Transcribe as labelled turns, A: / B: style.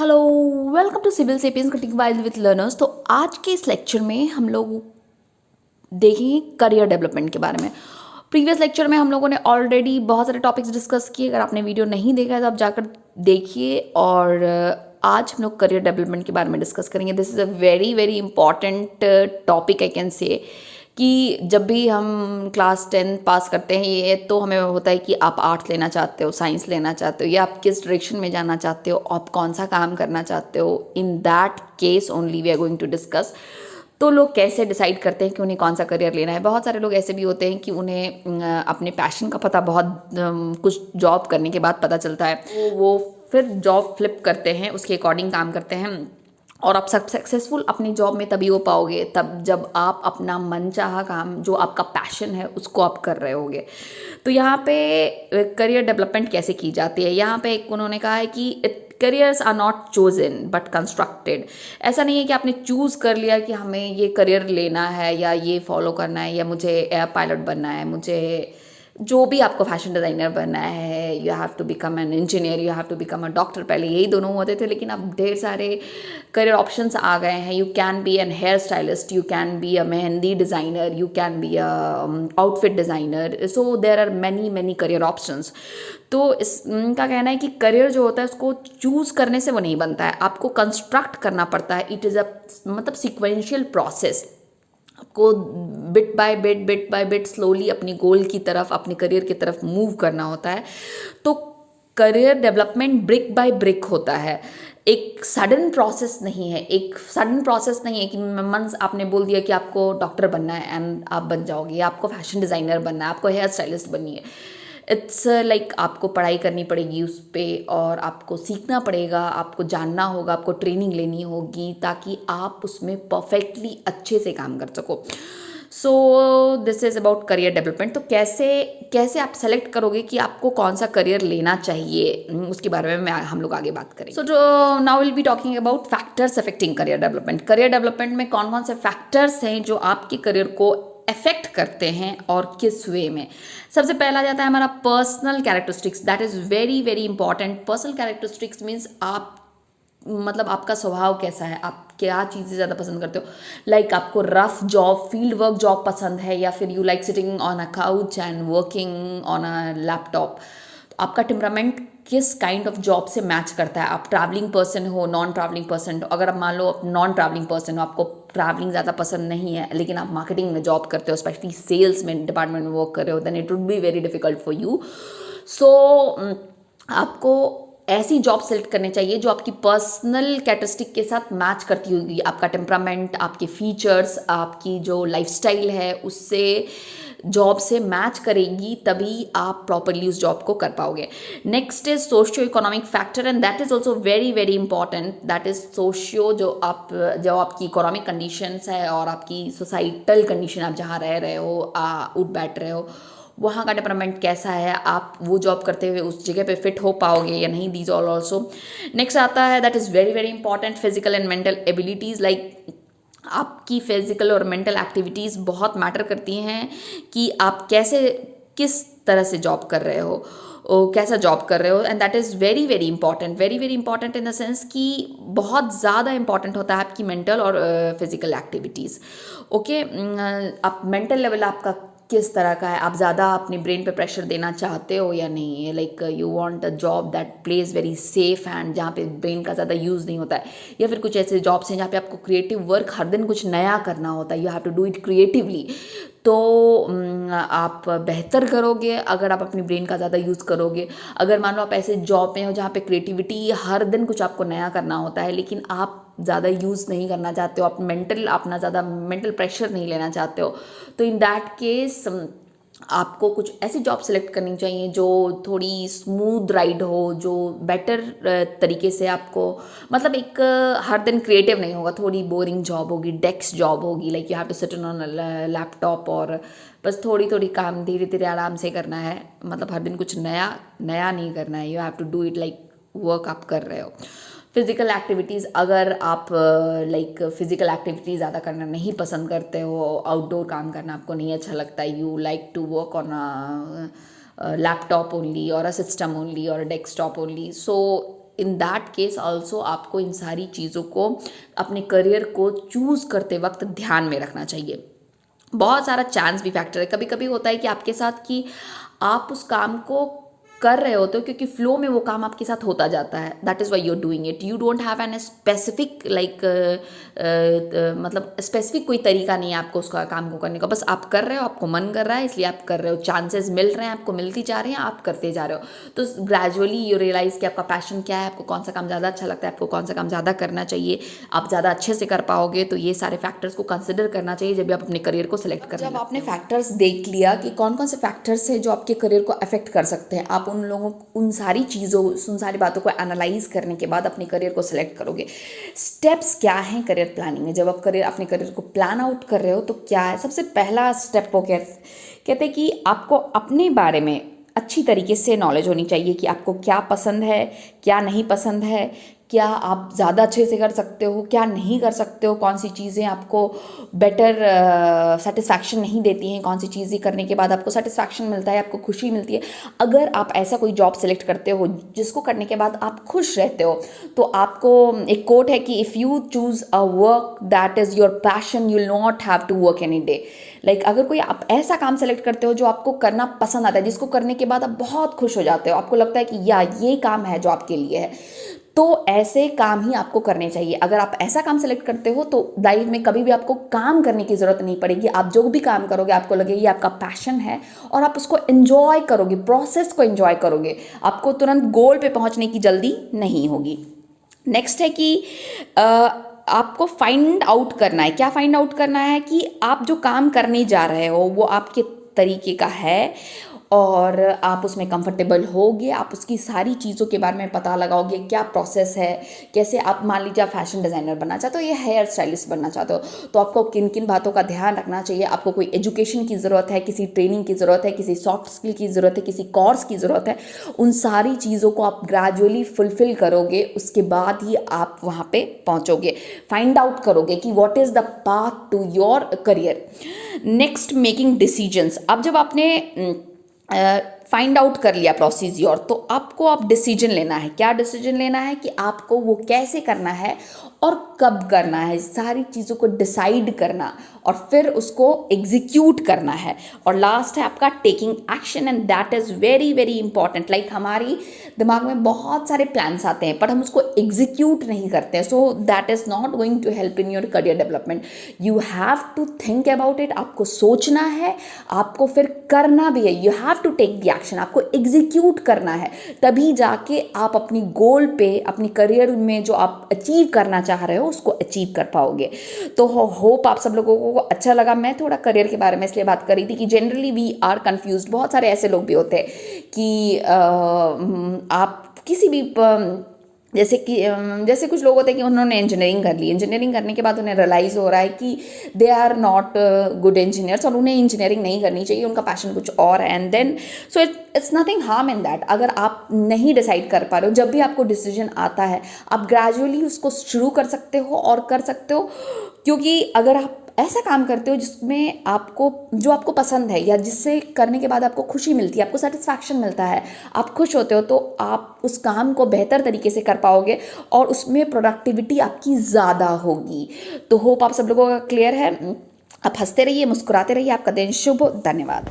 A: Hello, welcome to civil sapiens cutting wise with learners. तो आज के इस लेक्चर में हम लोग देखेंगे करियर डेवलपमेंट के बारे में। प्रीवियस लेक्चर में हम लोगों ने ऑलरेडी बहुत सारे टॉपिक्स डिस्कस किए। अगर आपने वीडियो नहीं देखा है तो आप जाकर देखिए। और आज हम लोग करियर डेवलपमेंट के बारे में डिस्कस करेंगे। This is a very very important topic I can say कि जब भी हम क्लास 10 पास करते हैं ये तो हमें होता है कि आप आर्ट्स लेना चाहते हो, साइंस लेना चाहते हो, या आप किस डायरेक्शन में जाना चाहते हो, आप कौन सा काम करना चाहते हो। In that case only we are going to discuss. तो लोग कैसे डिसाइड करते हैं कि उन्हें कौन सा करियर लेना है। बहुत सारे लोग ऐसे भी होते हैं कि उन्हें अपने पैशन का पता बहुत कुछ जॉब करने के बाद पता चलता है, तो वो फिर जॉब फ्लिप करते हैं, उसके अकॉर्डिंग काम करते हैं। और आप सक्सेसफुल अपनी जॉब में तभी हो पाओगे तब जब आप अपना मनचाहा काम, जो आपका पैशन है, उसको आप कर रहे होगे। तो यहाँ पे करियर डेवलपमेंट कैसे की जाती है, यहाँ पे एक उन्होंने कहा है कि careers are not chosen but constructed. ऐसा नहीं है कि आपने चूज़ कर लिया कि हमें ये करियर लेना है या ये फॉलो करना है या मुझे एयर पायलट बनना है, मुझे जो भी आपको फैशन डिज़ाइनर बनना है, you have to become an engineer, you have to become a doctor. पहले यही दोनों होते थे, लेकिन अब ढेर सारे करियर ऑप्शंस आ गए हैं। You can be an hair stylist, you can be a mehndi designer, you can be a outfit designer. So there are many many career options. तो इनका कहना है कि करियर जो होता है उसको चूज़ करने से वो नहीं बनता है, आपको कंस्ट्रक्ट करना पड़ता है। इट इज़ अ मतलब सिक्वेंशियल प्रोसेस। आपको बिट बाय बिट स्लोली अपनी गोल की तरफ, अपने करियर की तरफ मूव करना होता है। तो career development brick by brick होता है, एक सडन प्रोसेस नहीं है। एक सडन प्रोसेस नहीं है कि मंस आपने बोल दिया कि आपको डॉक्टर बनना है एंड आप बन जाओगे, या आपको फैशन डिज़ाइनर बनना है, आपको हेयर स्टाइलिस्ट बननी है। इट्स लाइक आपको पढ़ाई करनी पड़ेगी उस पर, और आपको सीखना पड़ेगा, आपको जानना होगा, आपको ट्रेनिंग लेनी होगी ताकि आप उसमें परफेक्टली अच्छे से काम कर सको। So this is about career development. तो कैसे कैसे आप सेलेक्ट करोगे कि आपको कौन सा करियर लेना चाहिए, उसके बारे में हम लोग आगे बात करेंगे। So now will be talking about factors affecting career development. Career development में कौन कौन से फैक्टर्स हैं जो आपके करियर को अफेक्ट करते हैं और किस वे में। सबसे पहला जाता है हमारा personal characteristics. That is very very important. Personal characteristics means आप, मतलब आपका स्वभाव कैसा है, आप क्या चीज़ें ज़्यादा पसंद करते हो। लाइक आपको rough job, field work job पसंद है, या फिर you like sitting on a couch and working on a laptop. आपका टेम्परामेंट किस काइंड ऑफ जॉब से मैच करता है। आप ट्रैवलिंग पर्सन हो, नॉन ट्रैवलिंग पर्सन हो। अगर आप मान लो आप नॉन ट्रैवलिंग पर्सन हो, आपको ट्रैवलिंग ज़्यादा पसंद नहीं है, लेकिन आप मार्केटिंग में जॉब करते हो, स्पेशली सेल्स में डिपार्टमेंट में वर्क कर रहे हो, then it would be very difficult for you. सो आपको ऐसी जॉब सेलेक्ट करनी चाहिए जो आपकी पर्सनल कैरेक्टरिस्टिक के साथ मैच करती होगी। आपका टेम्परामेंट, आपके फीचर्स, आपकी जो लाइफस्टाइल है उससे, जॉब से मैच करेगी, तभी आप प्रॉपरली उस जॉब को कर पाओगे। Next is socio economic factor, and that is also very very important. That is socio, जो आपकी इकोनॉमिक कंडीशंस है और आपकी सोसाइटल कंडीशन, आप जहाँ रह रहे हो, उठ बैठ रहे हो, वहाँ का टेम्परामेंट कैसा है, आप वो जॉब करते हुए उस जगह पे फिट हो पाओगे या नहीं। These all also. नेक्स्ट आता है, that is very very important, physical and mental abilities. Like आपकी फिजिकल और मेंटल एक्टिविटीज़ बहुत मैटर करती हैं कि आप कैसे, किस तरह से जॉब कर रहे हो, कैसा जॉब कर रहे हो। And that is very very important, very very important in the sense कि बहुत ज़्यादा इंपॉर्टेंट होता है आपकी मेंटल और फिजिकल एक्टिविटीज़। ओके, आप मेंटल लेवल आपका किस तरह का है, आप ज़्यादा अपने ब्रेन पे प्रेशर देना चाहते हो या नहीं। Like you want a job that plays very safe and जहाँ पे ब्रेन का ज़्यादा यूज़ नहीं होता है, या फिर कुछ ऐसे जॉब्स हैं जहाँ पे आपको क्रिएटिव वर्क हर दिन कुछ नया करना होता है, you have to do it creatively. तो आप बेहतर करोगे अगर आप अपनी ब्रेन का ज़्यादा यूज़ करोगे। अगर मान लो आप ऐसे जॉब में हो जहाँ पे क्रिएटिविटी, हर दिन कुछ आपको नया करना होता है, लेकिन आप ज़्यादा यूज़ नहीं करना चाहते हो, आप अपना ज़्यादा मेंटल प्रेशर नहीं लेना चाहते हो, तो इन दैट केस आपको कुछ ऐसी जॉब सेलेक्ट करनी चाहिए जो थोड़ी स्मूथ राइड हो, जो बेटर तरीके से आपको, मतलब एक हर दिन क्रिएटिव नहीं होगा, थोड़ी बोरिंग जॉब होगी, डेस्क जॉब होगी। Like you have to sit on laptop और बस थोड़ी थोड़ी काम धीरे धीरे आराम से करना है, मतलब हर दिन कुछ नया नया नहीं करना है। You have to do it like work आप कर रहे हो। फिज़िकल एक्टिविटीज़, अगर आप लाइक फिज़िकल एक्टिविटीज़ ज़्यादा करना नहीं पसंद करते हो, आउटडोर काम करना आपको नहीं अच्छा लगता, you like to work on a laptop only और अ सिस्टम ओनली और a desktop only, so in that case also आपको इन सारी चीज़ों को अपने करियर को चूज़ करते वक्त ध्यान में रखना चाहिए। बहुत सारा चांस भी फैक्टर है। कभी कभी होता है कि आपके साथ कि आप उस काम को कर रहे होते हो क्योंकि फ्लो में वो काम आपके साथ होता जाता है, that is why you are doing it. You don't have an specific like मतलब स्पेसिफिक कोई तरीका नहीं है आपको उसका काम को करने का, बस आप कर रहे हो, आपको मन कर रहा है इसलिए आप कर रहे हो, चांसेस मिल रहे हैं आपको, मिलती जा रही हैं, आप करते जा रहे हो। तो ग्रेजुअली यू रियलाइज़ कि आपका पैशन क्या है, आपको कौन सा काम ज़्यादा अच्छा लगता है, आपको कौन सा काम ज़्यादा करना चाहिए, आप ज़्यादा अच्छे से कर पाओगे। तो ये सारे फैक्टर्स को कंसिडर करना चाहिए जब भी आप अपने करियर को सिलेक्ट करें। जब आपने फैक्टर्स देख लिया कि कौन कौन से फैक्टर्स हैं जो आपके करियर को अफेक्ट कर सकते हैं, आप उन सारी चीज़ों, उन सारी बातों को एनालाइज करने के बाद अपने करियर को सिलेक्ट करोगे। स्टेप्स क्या हैं करियर प्लानिंग में? जब आप अपने करियर को प्लान आउट कर रहे हो तो क्या है? सबसे पहला स्टेप वो कहते हैं कि आपको अपने बारे में अच्छी तरीके से नॉलेज होनी चाहिए कि आपको क्या पसंद है, क्या नहीं पसंद है, क्या आप ज़्यादा अच्छे से कर सकते हो, क्या नहीं कर सकते हो, कौन सी चीज़ें आपको बेटर सेटिस्फैक्शन नहीं देती हैं, कौन सी चीज़ें करने के बाद आपको सेटिस्फैक्शन मिलता है, आपको खुशी मिलती है। अगर आप ऐसा कोई जॉब सेलेक्ट करते हो जिसको करने के बाद आप खुश रहते हो, तो आपको एक कोट है कि if you choose a work that is your passion you will not have to work any day. Like अगर कोई आप ऐसा काम सेलेक्ट करते हो जो आपको करना पसंद आता है, जिसको करने के बाद आप बहुत खुश हो जाते हो, आपको लगता है कि ये काम है जो आपके लिए है, तो ऐसे काम ही आपको करने चाहिए। अगर आप ऐसा काम सेलेक्ट करते हो तो लाइफ में कभी भी आपको काम करने की ज़रूरत नहीं पड़ेगी। आप जो भी काम करोगे आपको लगेगा ये आपका पैशन है और आप उसको एंजॉय करोगे, प्रोसेस को एंजॉय करोगे, आपको तुरंत गोल पे पहुंचने की जल्दी नहीं होगी। नेक्स्ट है कि आपको फाइंड आउट करना है। क्या फाइंड आउट करना है? कि आप जो काम करने जा रहे हो वो आपके तरीके का है और आप उसमें कंफर्टेबल होगे, आप उसकी सारी चीज़ों के बारे में पता लगाओगे, क्या प्रोसेस है, कैसे आप मान लीजिए आप फैशन डिज़ाइनर बनना चाहते हो या हेयर स्टाइलिस्ट बनना चाहते हो, तो आपको किन किन बातों का ध्यान रखना चाहिए। आपको कोई एजुकेशन की ज़रूरत है, किसी ट्रेनिंग की ज़रूरत है, किसी सॉफ्ट स्किल की ज़रूरत है, किसी कोर्स की ज़रूरत है। उन सारी चीज़ों को आप ग्रेजुअली फुलफिल करोगे, उसके बाद ही आप वहाँ पे पहुँचोगे। फाइंड आउट करोगे कि what is the path to your career. Next, making decisions. अब जब आपने फाइंड आउट कर लिया प्रोसीजर, तो आपको अब डिसीजन लेना है। क्या डिसीजन लेना है? कि आपको वो कैसे करना है और कब करना है, सारी चीज़ों को डिसाइड करना और फिर उसको एग्जीक्यूट करना है। और लास्ट है आपका taking action, and that is very very important. Like हमारी दिमाग में बहुत सारे प्लान्स आते हैं पर हम उसको एग्जीक्यूट नहीं करते हैं, so that is not going to help in your career development. You have to think about it. आपको सोचना है, आपको फिर करना भी है। You have to take the action, आपको एग्जीक्यूट करना है, तभी जाके आप अपनी गोल पे, अपनी करियर में जो आप अचीव करना चाह रहे हो उसको अचीव कर पाओगे। तो होप आप सब लोगों को अच्छा लगा। मैं थोड़ा करियर के बारे में इसलिए बात कर रही थी कि जनरली वी आर कंफ्यूज्ड। बहुत सारे ऐसे लोग भी होते हैं कि आप किसी भी जैसे कुछ लोग होते हैं कि उन्होंने इंजीनियरिंग कर ली, इंजीनियरिंग करने के बाद उन्हें रियलाइज़ हो रहा है कि they are not good engineers और उन्हें इंजीनियरिंग नहीं करनी चाहिए, उनका पैशन कुछ और है। And then so it's nothing harm in that. अगर आप नहीं डिसाइड कर पा रहे हो, जब भी आपको डिसीजन आता है आप ग्रेजुअली उसको शुरू कर सकते हो और कर सकते हो, क्योंकि अगर आप ऐसा काम करते हो जिसमें जो आपको पसंद है या जिससे करने के बाद आपको खुशी मिलती है, आपको सेटिस्फैक्शन मिलता है, आप खुश होते हो, तो आप उस काम को बेहतर तरीके से कर पाओगे और उसमें प्रोडक्टिविटी आपकी ज़्यादा होगी। तो होप आप सब लोगों का क्लियर है। आप हंसते रहिए, मुस्कुराते रहिए। आपका दिन शुभ हो। धन्यवाद।